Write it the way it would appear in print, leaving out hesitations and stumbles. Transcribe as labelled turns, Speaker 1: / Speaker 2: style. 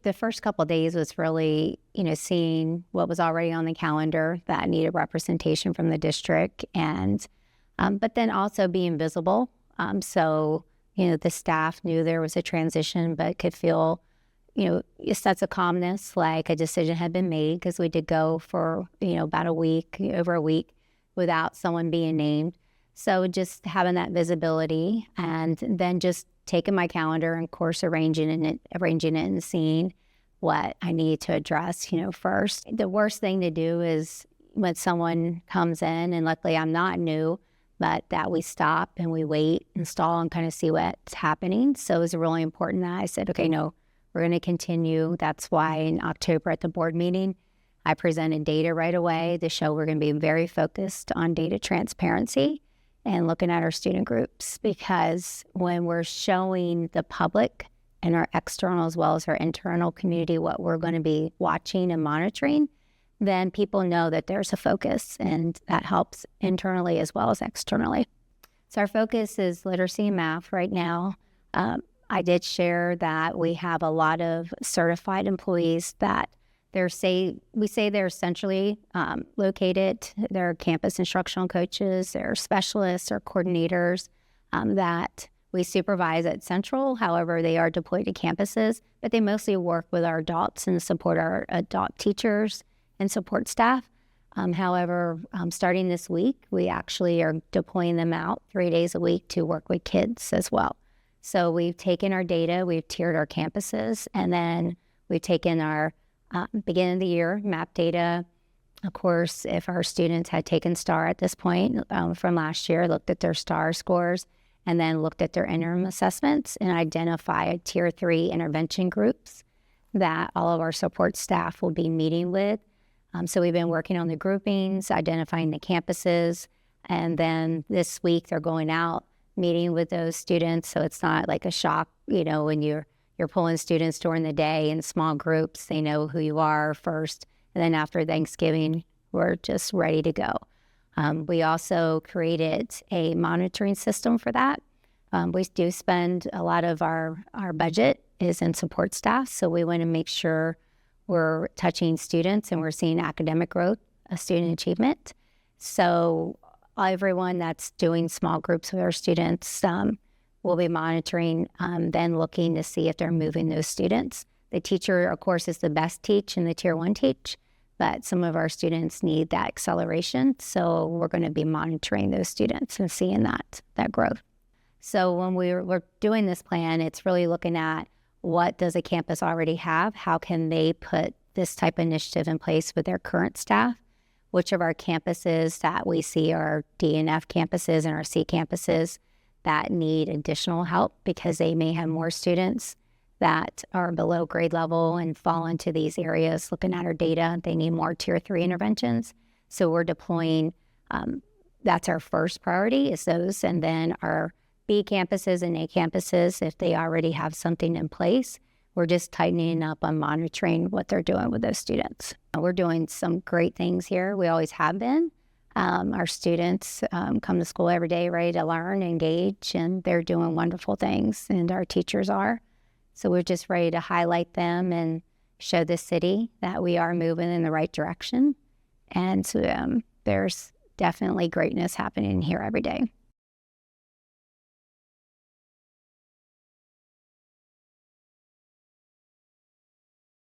Speaker 1: the first couple of days was really, seeing what was already on the calendar that needed representation from the district, and but then also being visible. So, the staff knew there was a transition, but could feel, a sense of calmness, like a decision had been made, because we did go for, about over a week without someone being named. So just having that visibility, and then just taking my calendar and course arranging it and seeing what I need to address, first. The worst thing to do is when someone comes in, and luckily I'm not new, but that we stop and we wait and stall and kind of see what's happening. So it was really important that I said, okay, no, we're going to continue. That's why in October at the board meeting, I presented data right away to show we're going to be very focused on data transparency and looking at our student groups, because when we're showing the public and our external as well as our internal community what we're going to be watching and monitoring, then people know that there's a focus, and that helps internally as well as externally. So our focus is literacy and math right now. I did share that we have a lot of certified employees that we say they're centrally located. They're campus instructional coaches, they're specialists or coordinators that we supervise at Central. However, they are deployed to campuses, but they mostly work with our adults and support our adult teachers and support staff. However, starting this week, we actually are deploying them out 3 days a week to work with kids as well. So we've taken our data, we've tiered our campuses, and then we've taken our beginning of the year map data. Of course, if our students had taken STAR at this point from last year, looked at their STAR scores, and then looked at their interim assessments and identified tier 3 intervention groups that all of our support staff will be meeting with. So we've been working on the groupings, identifying the campuses, and then this week they're going out, meeting with those students. So it's not like a shock, when you're pulling students during the day in small groups. They know who you are first, and then after Thanksgiving, we're just ready to go. We also created a monitoring system for that. We do spend a lot of our budget is in support staff, so we want to make sure we're touching students and we're seeing academic growth, student achievement. So everyone that's doing small groups with our students will be monitoring, then looking to see if they're moving those students. The teacher, of course, is the best teach in the tier 1 teach, but some of our students need that acceleration. So we're going to be monitoring those students and seeing that growth. So when we're doing this plan, it's really looking at what does a campus already have? How can they put this type of initiative in place with their current staff? Which of our campuses that we see are D and F campuses and our C campuses that need additional help because they may have more students that are below grade level and fall into these areas. Looking at our data, they need more tier 3 interventions. So we're deploying, that's our first priority is those, and then our B campuses and A campuses, if they already have something in place, we're just tightening up on monitoring what they're doing with those students. We're doing some great things here. We always have been. Our students come to school every day ready to learn, engage, and they're doing wonderful things, and our teachers are. So we're just ready to highlight them and show the city that we are moving in the right direction. And there's definitely greatness happening here every day.